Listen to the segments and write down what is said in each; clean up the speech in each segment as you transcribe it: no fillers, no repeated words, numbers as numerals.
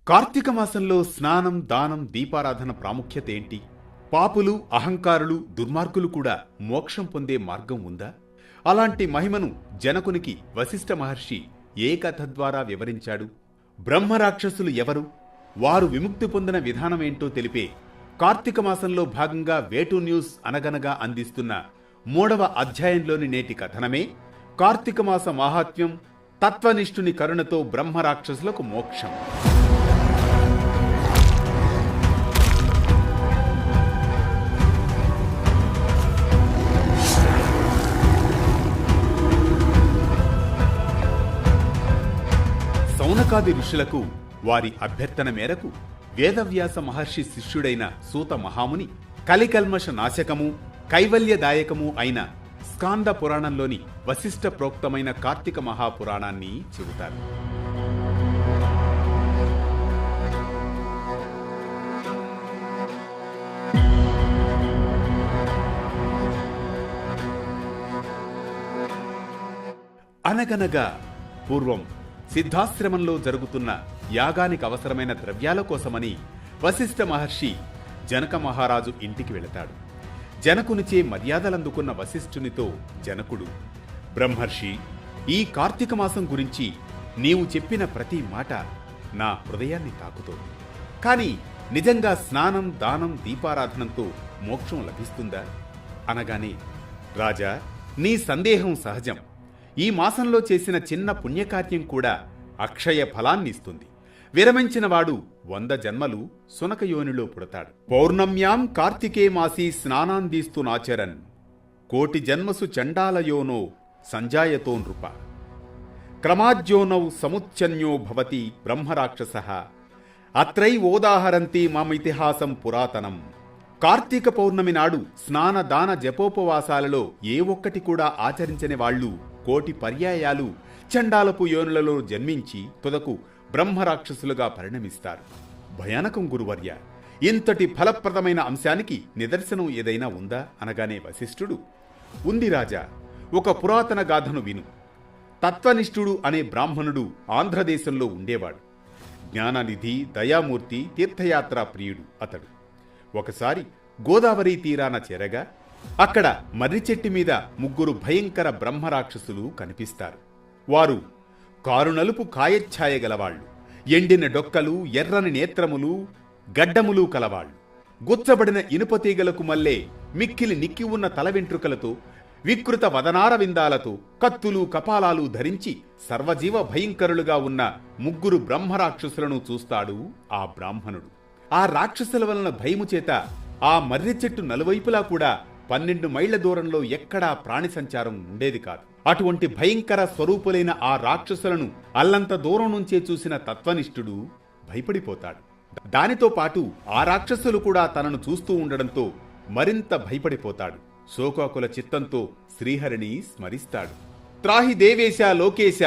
కార్తీక మాసంలో స్నానం, దానం, దీపారాధన ప్రాముఖ్యత ఏంటి? పాపులు, అహంకారులు, దుర్మార్గులు కూడా మోక్షం పొందే మార్గం ఉందా? అలాంటి మహిమను జనకునికి వశిష్ఠ మహర్షి ఏ కథ ద్వారా వివరించాడు? బ్రహ్మరాక్షసులు ఎవరు? వారు విముక్తి పొందిన విధానమేంటో తెలిపే కార్తీక మాసంలో భాగంగా వేటు న్యూస్ అనగనగా అందిస్తున్న 3వ అధ్యాయంలోని నేటి కథనమే కార్తీక మాస మాహాత్మ్యం, తత్వనిష్ఠుని కరుణతో బ్రహ్మరాక్షసులకు మోక్షం. సౌనకాది ఋషులకు వారి అభ్యర్థన మేరకు వేదవ్యాస మహర్షి శిష్యుడైన సూత మహాముని కలికల్మష నాశకము, కైవల్యదాయకము అయిన స్కాంద పురాణంలోని వశిష్ఠ ప్రోక్తమైన కార్తీక మహాపురాణాన్ని చెబుతారు. అనగనగా పూర్వం సిద్ధాశ్రమంలో జరుగుతున్న యాగానికి అవసరమైన ద్రవ్యాల కోసమని వశిష్ఠ మహర్షి జనక మహారాజు ఇంటికి వెళతాడు. జనకునిచే మర్యాదలందుకున్న వశిష్ఠునితో జనకుడు, బ్రహ్మర్షి, ఈ కార్తీక మాసం గురించి నీవు చెప్పిన ప్రతి మాట నా హృదయాన్ని తాకుతోంది. కాని నిజంగా స్నానం, దానం, దీపారాధనంతో మోక్షం లభిస్తుందా అనగానే, రాజా, నీ సందేహం సహజం. ఈ మాసంలో చేసిన చిన్న పుణ్యకార్యం కూడా అక్షయ ఫలాన్నిస్తుంది. విరమించినవాడు 100 జన్మలు సునకయోనిలో పుడతాడు. పౌర్ణమ్యాం కార్తికే మాసి స్నానాందీస్తునాచరన్ కోటి జన్మసు చండాలయోనో సంజాయతో నృప క్రమాజ్యోనౌ సముచ్చన్యో భవతి బ్రహ్మరాక్షసః అత్రైవోదాహరంతి మామితిహాసం పురాతనం. కార్తీక పౌర్ణమి నాడు స్నాన, దాన, జపోపవాసాలలో ఏ ఒక్కటి కూడా ఆచరించని వాళ్లు కోటి పర్యాయాలు చండాలపు యోనులలో జన్మించి తుదకు బ్రహ్మరాక్షసులుగా పరిణమిస్తారు. భయానకం గురువర్య. ఇంతటి ఫలప్రదమైన అంశానికి నిదర్శనం ఏదైనా ఉందా అనగానే వశిష్ఠుడు, ఉంది రాజా, ఒక పురాతన గాథను విను. తత్వనిష్ఠుడు అనే బ్రాహ్మణుడు ఆంధ్రదేశంలో ఉండేవాడు. జ్ఞాననిధి, దయామూర్తి, తీర్థయాత్రా ప్రియుడు అతడు. ఒకసారి గోదావరి తీరాన చేరగా అక్కడ మర్రి చెట్టు మీద 3 భయంకర బ్రహ్మరాక్షసులు కనిపిస్తారు. వారు కారునలుపు కాయఛాయ గలవాళ్లు, ఎండిన డొక్కలు, ఎర్రని నేత్రములు, గడ్డములు కలవాళ్లు, గుచ్చబడిన ఇనుపతీగలకు మల్లే మిక్కిలి నిక్కి ఉన్న తల వెంట్రుకలతో, వికృత వదనార విందాలతో, కత్తులు, కపాలాలు ధరించి సర్వజీవ భయంకరులుగా ఉన్న 3 బ్రహ్మరాక్షసులను చూస్తాడు ఆ బ్రాహ్మణుడు. ఆ రాక్షసుల వలన భయము చేత ఆ మర్రి చెట్టు నలువైపులా కూడా 12 మైళ్ల దూరంలో ఎక్కడా ప్రాణి సంచారం ఉండేది కాదు. అటువంటి భయంకర స్వరూపులైన ఆ రాక్షసులను అల్లంత దూరం నుంచే చూసిన తత్వనిష్ఠుడు భయపడిపోతాడు. దానితో పాటు ఆ రాక్షసులు కూడా తనను చూస్తూ ఉండడంతో మరింత భయపడిపోతాడు. శోకాకుల చిత్తంతో శ్రీహరిని స్మరిస్తాడు. త్రాహి దేవేశ లోకేశ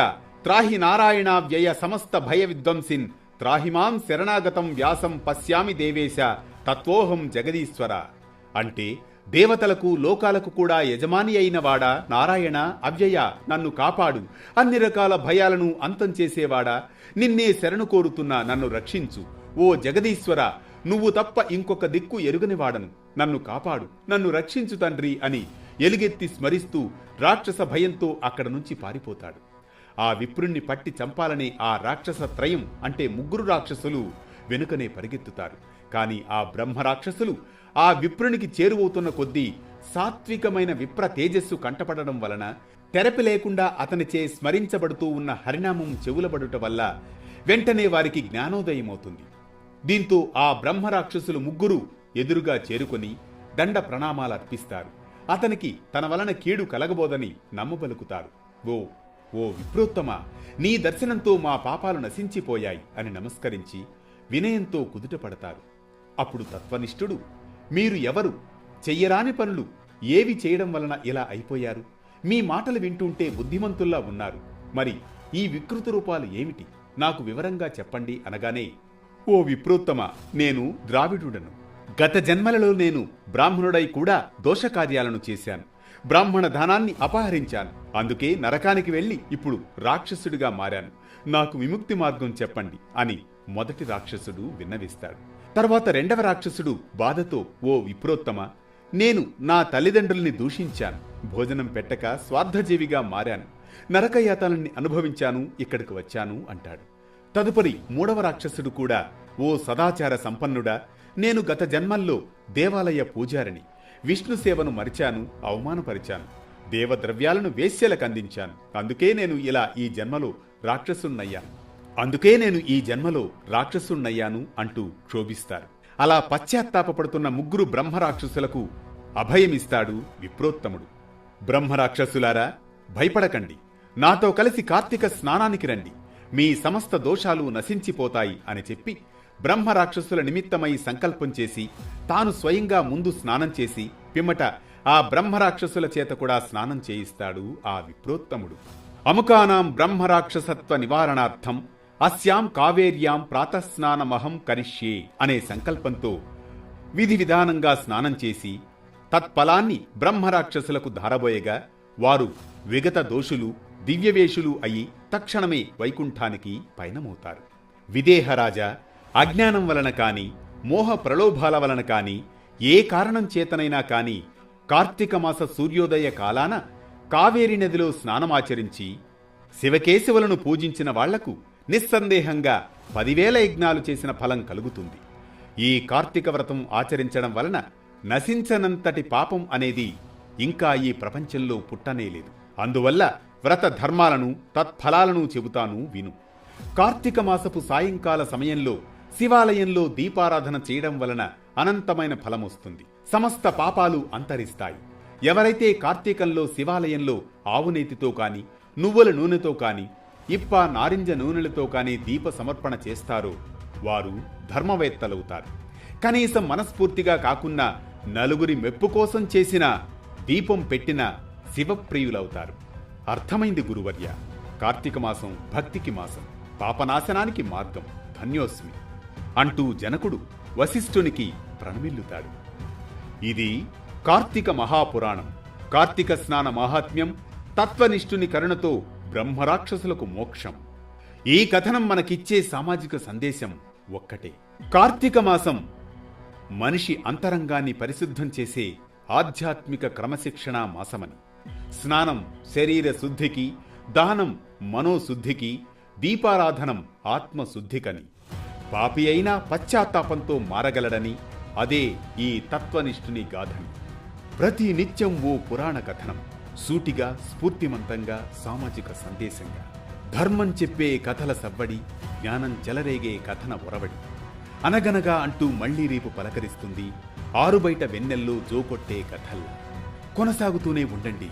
త్రాహి నారాయణ వ్యయ సమస్త భయ విద్వంసిన్ త్రాహిమాం శరణాగతం వ్యాసం పశ్యామి దేవేశ తత్వోహం జగదీశ్వర. అంటే దేవతలకు, లోకాలకు కూడా యజమాని అయిన వాడా నారాయణ, అవ్యయ, నన్ను కాపాడు. అన్ని రకాల భయాలను అంతం చేసేవాడా, నిన్నే శరణు కోరుతున్నా, నన్ను రక్షించు. ఓ జగదీశ్వర, నువ్వు తప్ప ఇంకొక దిక్కు ఎరుగనివాడను, నన్ను కాపాడు, నన్ను రక్షించు తండ్రి అని ఎలుగెత్తి స్మరిస్తూ రాక్షస భయంతో అక్కడ నుంచి పారిపోతాడు. ఆ విప్రుణ్ణి పట్టి చంపాలనే ఆ రాక్షస త్రయం అంటే 3 రాక్షసులు వెనుకనే పరిగెత్తుతారు. కాని ఆ బ్రహ్మరాక్షసులు ఆ విప్రునికి చేరువవుతున్న కొద్దీ సాత్వికమైన విప్ర తేజస్సు కంటపడడం వలన, తెరపి లేకుండా అతనిచే స్మరించబడుతూ ఉన్న హరినామం చెవులబడుట వల్ల వెంటనే వారికి జ్ఞానోదయమవుతుంది. దీంతో ఆ బ్రహ్మరాక్షసులు 3 ఎదురుగా చేరుకొని దండ ప్రణామాలర్పిస్తారు. అతనికి తన వలన కీడు కలగబోదని నమ్మబలుకుతారు. ఓ విప్రోత్తమ, నీ దర్శనంతో మా పాపాలు నశించిపోయాయి అని నమస్కరించి వినయంతో కుదుటపడతారు. అప్పుడు తత్వనిష్ఠుడు, మీరు ఎవరు? చెయ్యరాని పనులు ఏవి చేయడం వలన ఇలా అయిపోయారు? మీ మాటలు వింటుంటే బుద్ధిమంతుల్లా ఉన్నారు. మరి ఈ వికృత రూపాలు ఏమిటి? నాకు వివరంగా చెప్పండి అనగానే, ఓ విప్రోత్తమ, నేను ద్రావిడుడను. గత జన్మలలో నేను బ్రాహ్మణుడై కూడా దోషకార్యాలను చేశాను. బ్రాహ్మణ ధనాన్ని అపహరించాను. అందుకే నరకానికి వెళ్లి ఇప్పుడు రాక్షసుడిగా మారాను. నాకు విముక్తి మార్గం చెప్పండి అని మొదటి రాక్షసుడు విన్నవిస్తాడు. తర్వాత రెండవ రాక్షసుడు బాధతో, ఓ విప్రోత్తమ, నేను నా తల్లిదండ్రుల్ని దూషించాను, భోజనం పెట్టక స్వార్థజీవిగా మారాను, నరకయాతనల్ని అనుభవించాను, ఇక్కడికి వచ్చాను అంటాడు. తదుపరి మూడవ రాక్షసుడు కూడా, ఓ సదాచార సంపన్నుడా, నేను గత జన్మల్లో దేవాలయ పూజారిని, విష్ణు సేవను మరిచాను, అవమానపరిచాను, దేవద్రవ్యాలను వేశ్యలకు అందించాను, అందుకే నేను ఈ జన్మలో రాక్షసున్నయ్యాను అంటూ క్షోభిస్తారు. అలా పశ్చాత్తాపడుతున్న ముగ్గురు బ్రహ్మరాక్షసులకు అభయమిస్తాడు విప్రోత్తముడు. బ్రహ్మరాక్షసులారా, భయపడకండి, నాతో కలిసి కార్తీక స్నానానికి రండి, మీ సమస్త దోషాలు నశించిపోతాయి అని చెప్పి బ్రహ్మరాక్షసుల నిమిత్తమై సంకల్పం చేసి తాను స్వయంగా ముందు స్నానం చేసి పిమ్మట ఆ బ్రహ్మరాక్షసుల చేత కూడా స్నానం చేయిస్తాడు ఆ విప్రోత్తముడు. అముకానాం బ్రహ్మరాక్షసత్వ నివారణార్థం అస్యాం కావేర్యాం ప్రాతస్నానమహం కరిష్యే అనే సంకల్పంతో విధి విధానంగా స్నానం చేసి తత్ఫలాన్ని బ్రహ్మరాక్షసులకు ధారబోయగా వారు విగత దోషులు దివ్యవేషులు అయి తక్షణమే వైకుంఠానికి పయనమవుతారు. విదేహరాజా, అజ్ఞానం వలన కాని మోహ ప్రలోభాల వలన కాని ఏ కారణం చేతనైనా కాని కార్తీక మాస సూర్యోదయ కాలాన కావేరి నదిలో స్నానమాచరించి శివకేశవులను పూజించిన వాళ్లకు నిస్సందేహంగా 10,000 యజ్ఞాలు చేసిన ఫలం కలుగుతుంది. ఈ కార్తీక వ్రతం ఆచరించడం వలన నశించనంతటి పాపం అనేది ఇంకా ఈ ప్రపంచంలో పుట్టనేలేదు. అందువల్ల వ్రత ధర్మాలను తత్ఫలాలను చెబుతాను విను. కార్తీక మాసపు సాయంకాల సమయంలో శివాలయంలో దీపారాధన చేయడం వలన అనంతమైన ఫలమొస్తుంది. సమస్త పాపాలు అంతరిస్తాయి. ఎవరైతే కార్తీకంలో శివాలయంలో ఆవునేతితో కాని నువ్వుల నూనెతో కాని ఇప్ప నారింజ నూనెలతో కాని దీప సమర్పణ చేస్తారో వారు ధర్మవేత్తలవుతారు. కనీసం మనస్ఫూర్తిగా కాకున్నా నలుగురి మెప్పు కోసం చేసిన దీపం పెట్టిన శివప్రియులవుతారు. అర్థమైంది గురువర్య. కార్తీక మాసం భక్తికి మాసం, పాపనాశనానికి మార్గం, ధన్యోస్మి అంటూ జనకుడు వశిష్ఠునికి ప్రణమిల్లుతాడు. ఇది కార్తీక మహాపురాణం. కార్తీక స్నాన మహాత్మ్యం, తత్వనిష్ఠుని కరుణతో బ్రహ్మరాక్షసులకు మోక్షం. ఈ కథనం మనకిచ్చే సామాజిక సందేశం ఒక్కటే: కార్తీక మాసం మనిషి అంతరంగాన్ని పరిశుద్ధం చేసే ఆధ్యాత్మిక క్రమశిక్షణా మాసమని, స్నానం శరీర శుద్ధికి, దానం మనోశుద్ధికి, దీపారాధనం ఆత్మశుద్ధికని, పాపి అయినా పశ్చాత్తాపంతో మారగలడని, అదే ఈ తత్వనిష్ఠుని గాథని. ప్రతి నిత్యం ఓ పురాణ కథనం, సూటిగా స్ఫూర్తిమంతంగా సామాజిక సందేశంగా. ధర్మం చెప్పే కథల సవ్వడి, జ్ఞానం చెలరేగే కథన ఒరవడి. అనగనగా అంటూ మళ్లీ రేపు పలకరిస్తుంది ఆరుబయట వెన్నెల్లో జోకొట్టే కథల్లా. కొనసాగుతూనే ఉండండి.